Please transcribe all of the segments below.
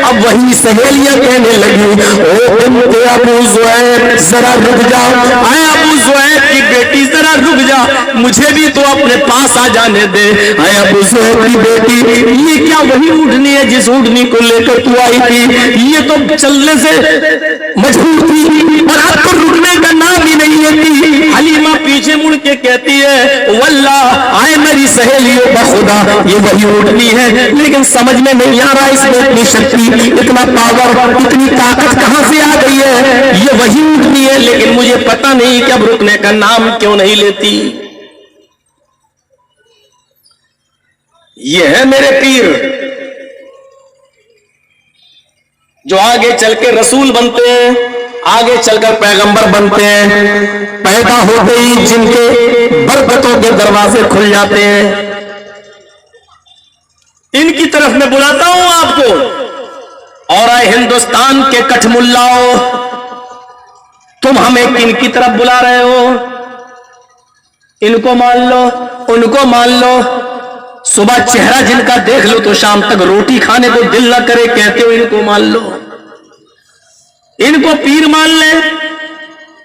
अब वही सहेलियां कहने लगी, ओ बिन्ते अबू ज़ुहैर जरा रुक जा, आए अबू ज़ुहैर की बेटी जरा रुक जा, मुझे भी तो अपने पास आ जाने दे। आए अबू ज़ुहैर की बेटी, ये क्या वही ऊँटनी है जिस ऊँटनी को लेकर तू आई थी? ये तो चलने से मजबूर थी और अब तो रुकने का नाम ही नहीं लेती। हलीमा पीछे मुड़ के कहती है, वल्लाह आए मेरी सहेलियों बखुदा ये वही ऊँटनी है, लेकिन समझ में नहीं आ रहा इसमें इतनी शक्ति, इतना पावर, इतनी ताकत कहां से आ गई है। ये वही ऊँटनी है, लेकिन मुझे पता नहीं कि अब रुकने का नाम क्यों नहीं लेती। ये है मेरे पीर जो आगे चल के रसूल बनते हैं, आगे चलकर पैगंबर बनते हैं, पैदा होते ही जिनके बरकतों के दरवाजे खुल जाते हैं। इनकी तरफ मैं बुलाता हूं आपको। और आए हिंदुस्तान के कठमुल्लाओ, तुम हमें किनकी तरफ बुला रहे हो? इनको मान लो, उनको मान लो, सुबह चेहरा जिनका देख लो तो शाम तक रोटी खाने को दिल न करे, कहते हो इनको मान लो, इनको पीर मान ले,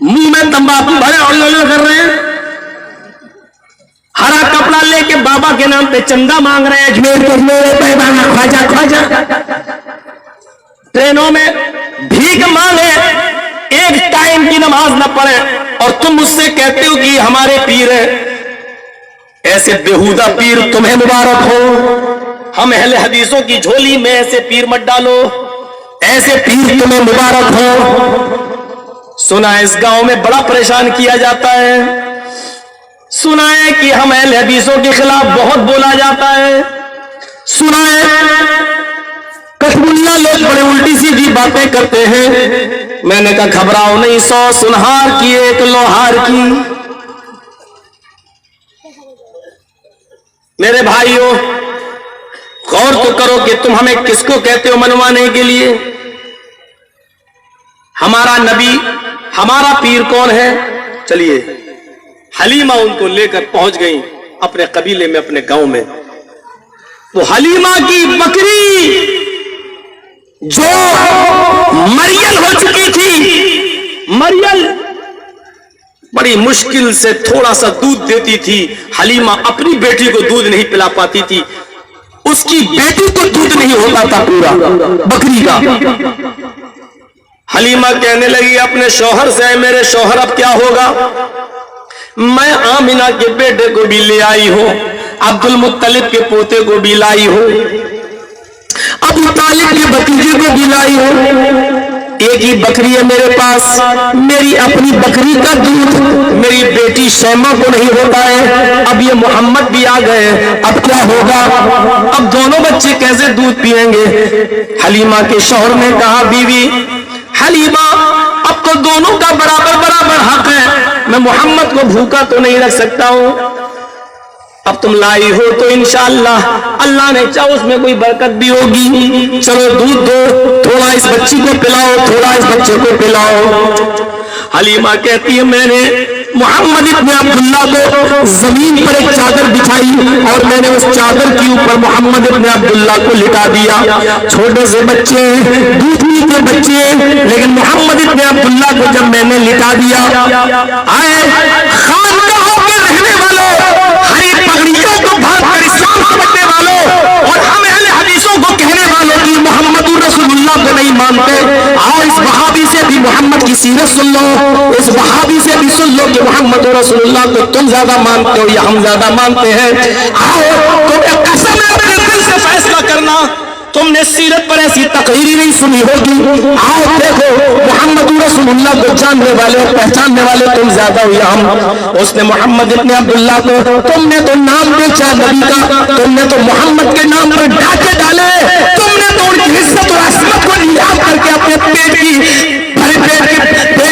मुंह में तंबाकू भरे और कर रहे हैं, हरा कपड़ा लेके बाबा के नाम पे चंदा मांग रहे हैं, अजमेर के मेरे ख्वाजा ख्वाजा, ट्रेनों में भीख मांगे, एक टाइम की नमाज न पढ़े और तुम मुझसे कहते हो कि हमारे पीर है। ऐसे बेहुदा पीर तुम्हें मुबारक हो। हम अहले हदीसों की झोली में ऐसे पीर मत डालो, ऐसे पीर तुम्हें मुबारक हो। सुना है इस गांव में बड़ा परेशान किया जाता है, सुना है कि हम अहले हदीसों के खिलाफ बहुत बोला जाता है, सुना है कठमुल्ला लोग बड़े उल्टी सीधी बातें करते हैं। मैंने कहा घबराओ नहीं, 100 सुनहार की एक लोहार की। मेरे भाइयों गौर तो करो कि तुम हमें किसको कहते हो मनवाने के लिए। हमारा नबी, हमारा पीर कौन है? चलिए, हलीमा उनको लेकर पहुंच गई अपने कबीले में, अपने गांव में। वो हलीमा की बकरी जो मरियल हो चुकी थी, मरियल बड़ी मुश्किल से थोड़ा सा दूध देती थी। हलीमा अपनी बेटी को दूध नहीं पिला पाती थी, उसकी बेटी को दूध नहीं होता था पूरा बकरी का। हलीमा कहने लगी अपने शौहर से, मेरे शौहर अब क्या होगा? मैं आमिना के बेटे को भी ले आई हूं, अब्दुल मुत्तलिब के पोते को भी लाई हूं, अबू तालिब के भतीजे को भी लाई हूं। एक ही बकरी है मेरे पास, मेरी अपनी बकरी का दूध मेरी बेटी शैमा को नहीं होता है। अब ये मोहम्मद भी आ गए, अब क्या होगा? अब दोनों बच्चे कैसे दूध पिएंगे? हलीमा के शौहर ने कहा, बीवी हलीमा अब तो दोनों का बराबर बराबर हक है, मैं मोहम्मद को भूखा तो नहीं रख सकता हूं। अब तुम लाई हो तो इंशाअल्लाह अल्लाह ने चाहा उसमें कोई बरकत भी होगी। चलो दूध दो, थोड़ा इस बच्ची को पिलाओ, थोड़ा इस बच्चे को पिलाओ। हलीमा कहती है मैंने मोहम्मद इब्ने अब्दुल्ला को जमीन पर एक चादर बिछाई और मैंने उस चादर के ऊपर मोहम्मद इब्ने अब्दुल्ला को लिटा दिया। छोटे से बच्चे, दूध पीते बच्चे, लेकिन मोहम्मद इब्ने अब्दुल्ला को जब मैंने लिटा दिया, आए खानकाहों के रहने वालों, हरी पगड़ियों को भाग कर इस्लाम समझने वालों और हम अहले हदीसों को कहने वालों की मोहम्मद रसूलुल्लाह को नहीं मानते, आओ इस वहाबी से भी मोहम्मद की सीरत सुन लो, इस वहाबी से भी सुन लो कि मोहम्मद रसूलुल्लाह को तुम ज्यादा मानते हो या हम ज्यादा मानते हैं। आओ तुम्हें कसम है मेरे दिल से फैसला करना, तुमने सीरत पर ऐसी तकरीर नहीं सुनी होगी। आओ देखो मोहम्मद रसूलुल्लाह को जानने वाले और पहचानने वाले तुम ज्यादा हो या हम। उसने मोहम्मद इब्ने अब्दुल्लाह को, तुमने तो नाम बेचा नबी का, तुमने तो मोहम्मद के नाम पर डाके डाले, तुमने तो उनकी इज्जत और असमत को नियाज करके अपने पेट की भरे पेट के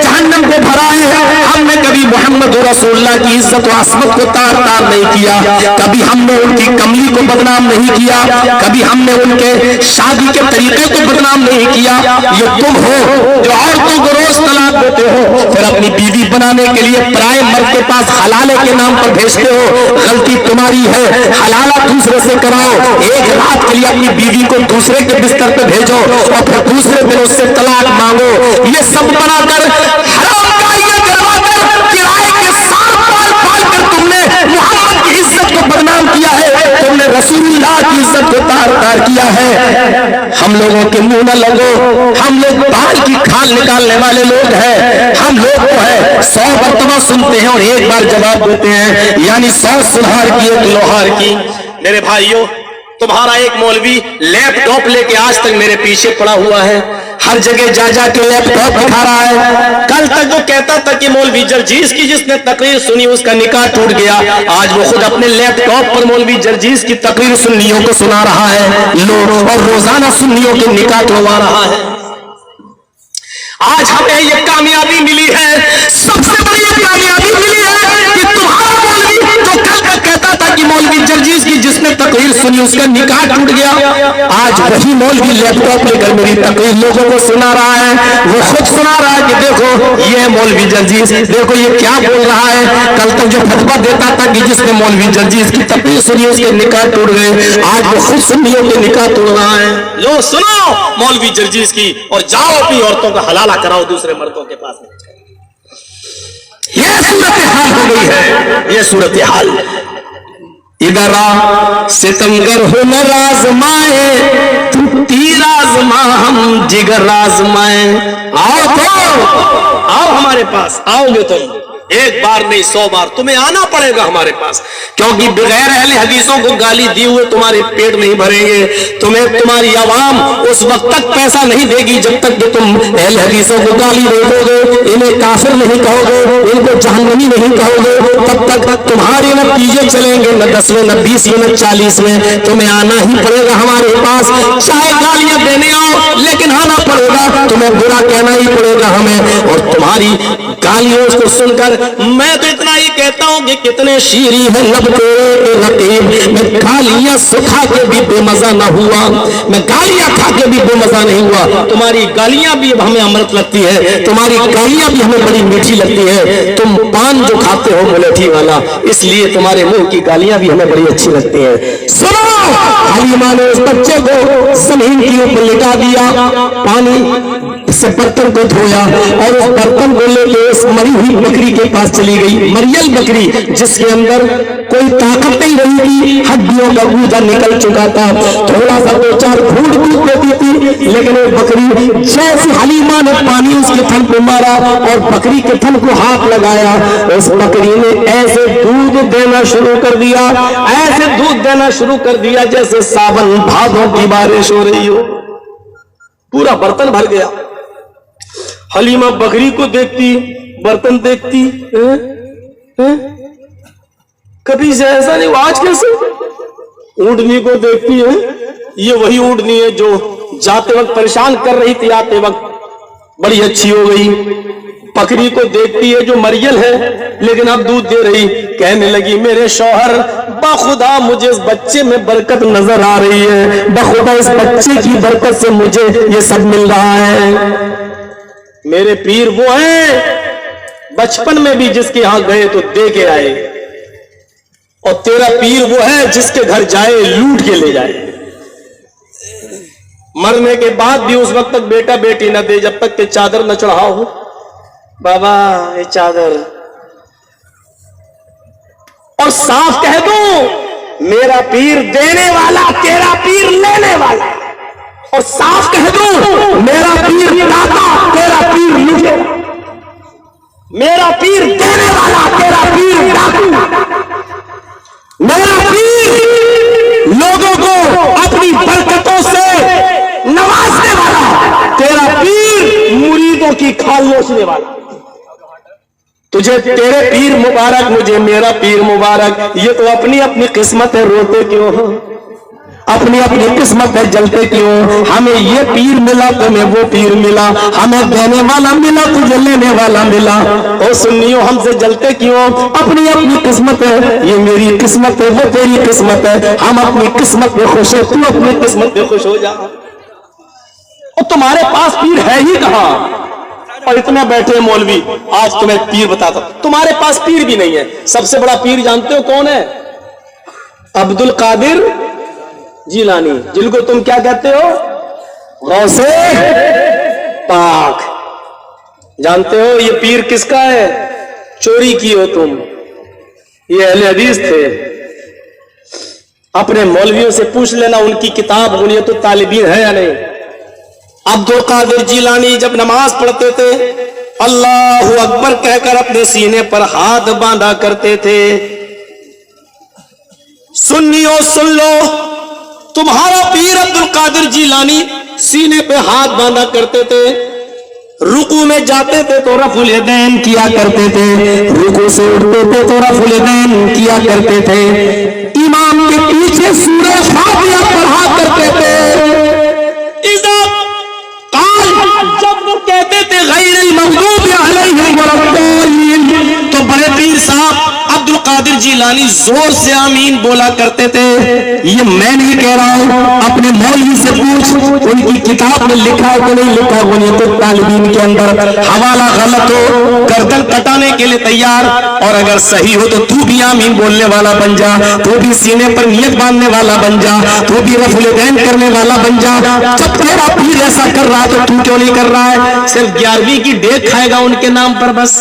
जहन्नम को भरा है। हमने कभी मोहम्मद रसूलुल्लाह की इज्जत और असमत को तार तार नहीं किया, कभी हमने उनकी कमली को बदनाम नहीं किया, कभी हमने उनके शादी के तरीके को बदनाम नहीं किया। ये तुम हो जो औरतों को रोज तलाक देते हो, फिर अपनी बीवी बनाने के लिए पराए मर्द के पास हलाले के नाम पर भेजते हो। गलती तुम्हारी है, हलाला दूसरे से कराओ, एक रात के लिए अपनी बीवी को दूसरे के बिस्तर पे भेजो और फिर दूसरे दिन उससे तलाक मांगो। ये सब बनाकर हराम का ये करवाकर किराए के साथ पाल पाल कर तुमने मोहम्मद की इज्जत को बदनाम किया है, तुमने रसूलुल्लाह की इज्जत को तार तार किया है। हम लोगों के मुंह न लगो, हम लोग बाल की खाल निकालने वाले लोग हैं। हम लोग तो है 100 मरतबा सुनते हैं और एक बार जवाब देते हैं, यानी 100 सुधार की एक लोहार की। मेरे भाइयों, तुम्हारा एक मौलवी लैपटॉप लेके आज तक मेरे पीछे पड़ा हुआ है, हर जगह जा जा के लैपटॉप दिखा रहा है। कल तक जो कहता था कि मौलवी जर्जीस की जिसने तकरीर सुनी उसका निकाह टूट गया, आज वो खुद अपने लैपटॉप पर मौलवी जर्जीस की तकरीर सुन्नियों को सुना रहा है लो, और रोजाना सुन्नियों के निकाह तोड़वा रहा है। आज हमें ये कामयाबी मिली है, सबसे बड़ी कामयाबी मिली है कि तुम्हारा मौलवी जो कल तक कहता था कि मौलवी जर्जीस की जिसने तकरीर सुनी उसका निकाह टूट गया, आज वही मौलवी लैपटॉप लेकर मेरी तकरीर लोगों को सुना रहा है। वो खुद सुना रहा है कि देखो ये मौलवी जर्जीस, देखो ये क्या बोल रहा है। कल तक जो फतवा देता था कि जिसने मौलवी जर्जीस की तकरीर सुनी उसके निकाह टूट गए, आज वो खुद सुन्नियों के निकाह तोड़ रहा है। लो सुनो मौलवी जर्जीस की और जाओ अपनी औरतों का हलाला कराओ दूसरे मर्दों के पास। यह सूरत हाल हो गई है, यह सूरत हाल। इधर आ सितमगर हो न राजमाए, तू तीर आजमा हम जिगर आजमाए। आओ तो आओ हमारे पास, आओगे तुम एक बार नहीं 100 बार, तुम्हें आना पड़ेगा हमारे पास, क्योंकि बगैर अहले हदीसों को गाली दिए हुए तुम्हारे पेट नहीं भरेंगे। तुम्हें तुम्हारी आवाम उस वक्त तक पैसा नहीं देगी जब तक कि तुम अहले हदीसों को गाली नहीं दोगे, इन्हें काफिर नहीं कहोगे, इनको जहन्नमी नहीं कहोगे, तब तक तुम्हारे न पीछे चलेंगे, न 10 में, न 20 में, न 40 में। तुम्हें आना ही पड़ेगा हमारे पास, चाहे गालियां देने आओ, लेकिन आना पड़ेगा, तुम्हें बुरा कहना ही पड़ेगा हमें। और तुम्हारी गालियों को सुनकर मैं तो इतना ही कहता हूं कि कितने शीरी है लब तेरे रकीब। मैं गालियां सुखा के भी बेमजा ना हुआ, मैं गालियां खा के भी बेमजा नहीं हुआ। तुम्हारी गालियां भी हमें अमृत लगती है, तुम्हारी गालियां भी हमें बड़ी मीठी लगती है। तुम पान जो खाते हो मुलेठी वाला, इसलिए तुम्हारे मुंह की गालियां भी हमें बड़ी अच्छी लगती है। सुनो, हलीमा ने उस बच्चे को जमीन के ऊपर लिटा दिया, पानी से बर्तन को धोया और उस बर्तन को लेके उस मरी हुई बकरी के पास चली गई। मरियल बकरी जिसके अंदर कोई ताकत नहीं रही थी, हड्डियों का गूदा निकल चुका था, थोड़ा सा 2-4 घूंट दूध देती थी, लेकिन वो बकरी जैसे हलीमा ने पानी उसके थन पे मारा और बकरी के थन को हाथ लगाया, उस बकरी ने ऐसे दूध देना शुरू कर दिया, ऐसे दूध देना शुरू कर दिया जैसे सावन भादों की बारिश हो रही हो। पूरा बर्तन भर गया। हलीमा बकरी को देखती, बर्तन देखती, कभी से ऐसा नहीं हुआ, आज कैसे? ऊंटनी को देखती है, ये वही ऊंटनी है जो जाते वक्त परेशान कर रही थी, आते वक्त बड़ी अच्छी हो गई। बकरी को देखती है जो मरियल है लेकिन अब दूध दे रही, कहने लगी मेरे शौहर बखुदा मुझे इस बच्चे में बरकत नजर आ रही है, बखुदा इस बच्चे की बरकत से मुझे ये सब मिल रहा है। मेरे पीर वो हैं बचपन में भी जिसके यहां गए तो दे के आए, और तेरा पीर वो है जिसके घर जाए लूट के ले जाए। मरने के बाद भी उस वक्त तक बेटा बेटी न दे जब तक के चादर न चढ़ाओ। बाबा ये चादर, और साफ कह दो मेरा पीर देने वाला, तेरा पीर लेने वाला, और साफ कह दो मेरा पीर दाता, तेरा पीर लूटे, मेरा पीर देने वाला, तेरा पीर डाकू, मेरा पीर लोगों को अपनी बरकतों से नवाजने वाला, तेरा पीर मुरीदों की खाल नोचने वाला। तुझे तेरे पीर मुबारक, मुझे मेरा पीर मुबारक, ये तो अपनी अपनी किस्मत है, रोते क्यों हो? अपनी अपनी किस्मत पे जलते क्यों? हमें ये पीर मिला, तुम्हें वो पीर मिला, हमें देने वाला मिला, तुझे लेने वाला मिला। ओ सुन्नियों, हमसे जलते क्यों? अपनी अपनी किस्मत है, ये मेरी किस्मत है, वो तेरी किस्मत है। हम अपनी किस्मत में खुश हो, तू अपनी किस्मत में खुश हो जा। और तुम्हारे पास पीर है ही कहां? और इतने बैठे मौलवी, आज तुम्हें पीर बताता हूं, तुम्हारे पास पीर भी नहीं है। सबसे बड़ा पीर जानते हो कौन है? अब्दुल कादिर जिलानी, जिनको तुम क्या कहते हो? गौसे पाक। जानते हो ये पीर किसका है? चोरी की हो तुम। ये अहले हदीस थे। अपने मौलवियों से पूछ लेना, उनकी किताब बुनियतुत तालिबीन है या नहीं। अब्दुल कादिर जिलानी जब नमाज पढ़ते थे, अल्लाहु अकबर कहकर अपने सीने पर हाथ बांधा करते थे। सुन्नियों सुन लो, तुम्हारा पीर अब्दुल कादिर जिलानी सीने पे हाथ बांधा करते थे। रुकू में जाते थे तो रफुल यदैन किया करते थे, रुकू से उठते थे तो रफुल यदैन किया करते थे। इमाम के पीछे सूरह फातिहा पढ़ा करते थे। जब वो कहते थे गैरिल मग़दूबि अलैहिम वलद्दाल्लीन, तो बड़े पीर साहब अब्दुल कादिर जिलानी जोर से आमीन बोला करते थे। ये मैं नहीं कह रहा हूं, अपने मौलवी से पूछ, उनकी किताब में लिखा है कि नहीं लिखा। बुनियतुत तालिबीन के अंदर हवाला गलत हो, गर्दन कटाने के लिए तैयार, और अगर सही हो तो तू भी आमीन बोलने वाला बन जा, तू भी सीने पर नियत बांधने वाला बन जा, तू भी रफ़ुल यदैन करने वाला बन जा। जब तेरा पीर ऐसा कर रहा है तो तू क्यों नहीं कर रहा है? सिर्फ 11वीं की डेट खाएगा उनके नाम पर, बस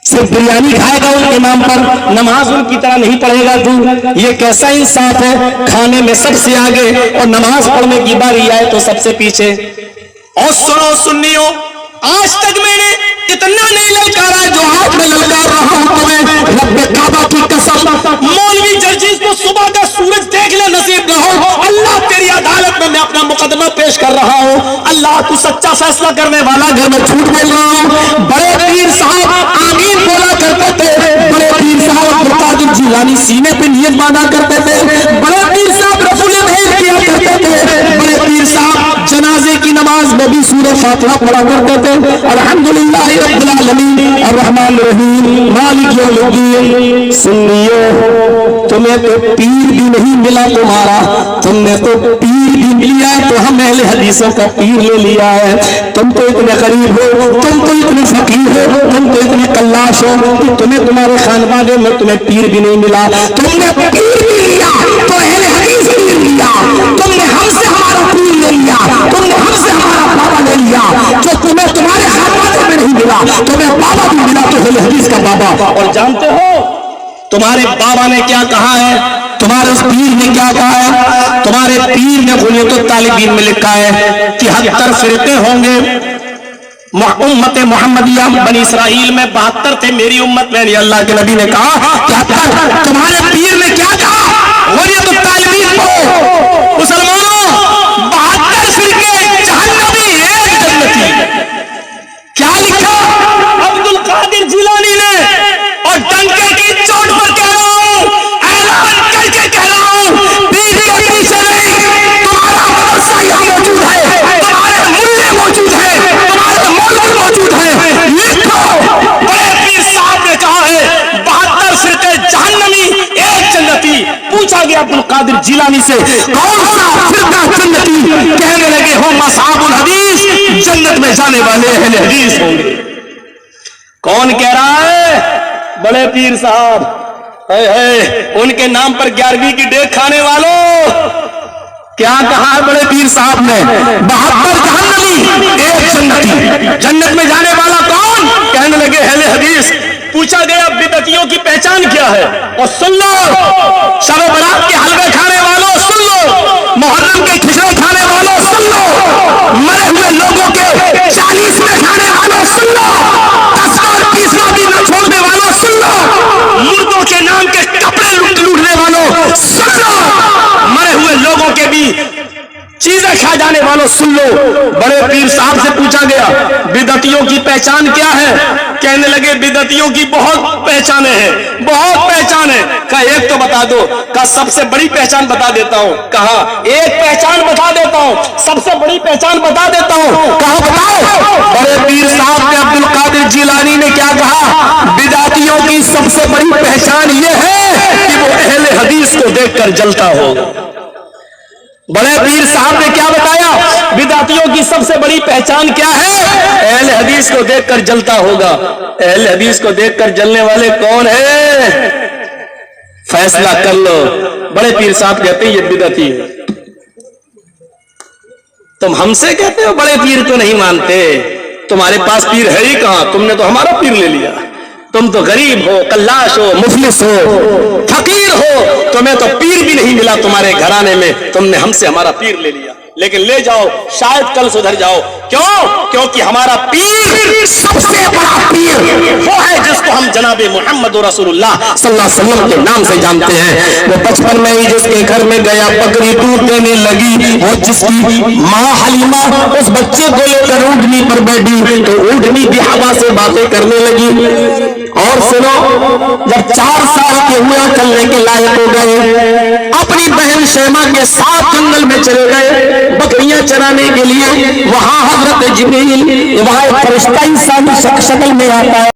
सिर्फ बिरयानी खाएगा उनके नाम पर, नमाज उनकी तरह नहीं पढ़ेगा तू। ये कैसा इंसाफ है? खाने में सबसे आगे और नमाज पढ़ने की बारी आए तो सबसे पीछे। और सुनो सुन्नियों, आज तक मैंने इतना नहीं ललकारा जो आज मैं ललकार रहा हूं तुम्हें, रब्बे काबा की कसम। मौलवी जर्जीज को सुबह का सूरज देख ले नसीब न हो, अल्लाह तेरी अदालत में मैं अपना मुकदमा पेश कर रहा हूं। अल्लाह तू सच्चा फैसला करने वाला, घर में झूठ बोल रहा हूं। बड़े पीर साहब आमीन बोला करते थे। बड़े पीर साहब अब्दुल कादिर जिलानी सीने पे नियत बांधा करते थे। बड़े पीर साहब रफ़ुल यदैन किया करते थे। बड़े पीर साहब जनाजे की नमाज में भी सूरह फातिहा पढ़ा करते थे। अल्हम्दुलिल्लाह रब्बिल आलमीन अर्रहमानिर रहीम मालिक यौमिद्दीन। सुन्नियों, तुम्हें तो पीर भी नहीं मिला तुम्हारा, तुमने तो पीर भी लिया तो हम अहले हदीसों का पीर ले लिया है। तुम तो इतने गरीब हो, तुम तो इतने फकीर हो, तुम तो इतने कल्लाश हो कि तुम्हें तुम्हारे खानवाने में तुम्हें पीर भी नहीं मिला। तुमने पीर भी लिया तो अहले हदीस पीर लिया, तुमने हमसे हमारा पीर ले लिया, तुमने हमसे हमारा बाबा ले लिया। जो तुम्हें तुम्हारे खानवाने में नहीं मिला, तुम्हें बाबा भी मिला तो अहले हदीस का बाबा। और जानते हो तुम्हारे बाबा ने क्या कहा है? तुम्हारे उस पीर ने क्या कहा है? तुम्हारे पीर ने बुनियतुत तालिबीन में लिखा है कि 72 फिरके होंगे। उम्मत मोहम्मदिया बनी इसराइल में 72 थे, मेरी उम्मत में अल्लाह के नबी ने कहा कि 72। तुम्हारे पीर ने क्या कहा? बुनियतुत तालिबीन को मुसलमानों 72 फिरके जहन्नमी, एक जन्नती। क्या लिखा अब्दुल कादिर जिलानी ने? और डंके की चोट पर कह रहा हूं, ऐलान करके कह रहा हूं, पीर के पीछे नहीं, तुम्हारा मदरसा यहां मौजूद है, तुम्हारे मुल्ले मौजूद है, तुम्हारे मौलवी मौजूद है। लिखो, बड़े पीर साहब ने कहा है 72 फिरके जहन्नमी, एक जन्नती। पूछा गया अब्दुल कादिर जिलानी से, कौन सा फिरका जन्नती? कहने लगे हो मसहाबुल हदीस, जन्नत में जाने वाले अहले हदीस होंगे। कौन कह रहा है? बड़े पीर साहब। है उनके नाम पर 11वीं की डेट खाने वालों, क्या कहा है बड़े पीर साहब ने? 72 जहन्नमी, एक जन्नती। जन्नत में जाने वाला कौन? कहने लगे अहले हदीस। पूछा गया बिदअतियों की पहचान क्या है? और सुन लो, शब बरात के हलवे खाने वालों सुन लो, मुहर्रम के खिचड़े खाने वालों सुन लो, मरे हुए लोगों के 40 में खाने वालों सुन लो, 10 और 20 भी न छोड़ने वालों सुन लो, मुर्दों के नाम के कपड़े लूटने वालों सुन लो, मरे हुए लोगों के भी चीजें खा जाने वालों सुन लो। बड़े पीर साहब से पूछा गया बिदअतियों की पहचान क्या है? कहने लगे बिदअतियों की बहुत पहचाने हैं, बहुत पहचान है। कहा एक तो बता दो। कहा सबसे बड़ी पहचान बता देता हूं। कहा एक पहचान बता देता हूं, सबसे बड़ी पहचान बता देता हूं। कहा बताओ। बड़े पीर साहब ने अब्दुल कादिर जिलानी ने क्या कहा? बिदअतियों की सबसे बड़ी पहचान यह है कि वो अहले हदीस को देखकर जलता होगा। बड़े पीर साहब ने क्या बताया? बिदअतियों की सबसे बड़ी पहचान क्या है? अहले हदीस को देखकर जलता होगा। अहले हदीस को देखकर जलने वाले कौन है? फैसला कर लो। बड़े पीर साहब कहते हैं ये बिदअती है। तुम हमसे कहते हो बड़े पीर को नहीं मानते, तुम्हारे पास पीर है ही कहां? तुमने तो हमारा पीर ले लिया। तुम तो गरीब हो, कल्लाश हो, मुफलिस हो, फकीर हो, तुम्हें तो पीर भी नहीं मिला तुम्हारे घराने में, तुमने हमसे हमारा पीर ले लिया। लेकिन ले जाओ, शायद कल सुधर जाओ। क्यों? क्योंकि हमारा पीर सबसे बड़ा पीर वो है जिसको हम जनाबे मोहम्मद रसूलुल्लाह सल्लल्लाहु अलैहि वसल्लम के नाम से जानते हैं। वो बचपन में ही जिसके घर में गया बकरी दूध देने लगी, वो जिसकी माँ हलीमा उस बच्चे को लेकर ऊँटनी पर बैठी तो ऊँटनी भी हवा से बातें करने लगी। और सुनो, जब 4 साल के हुए चलने के लायक हो गए, अपनी बहन शैमा के साथ जंगल में चले गए बकरियां चराने के लिए। वहां हजरत जिब्रील, वहां एक फरिश्ता इंसानी शक्ल में आता है।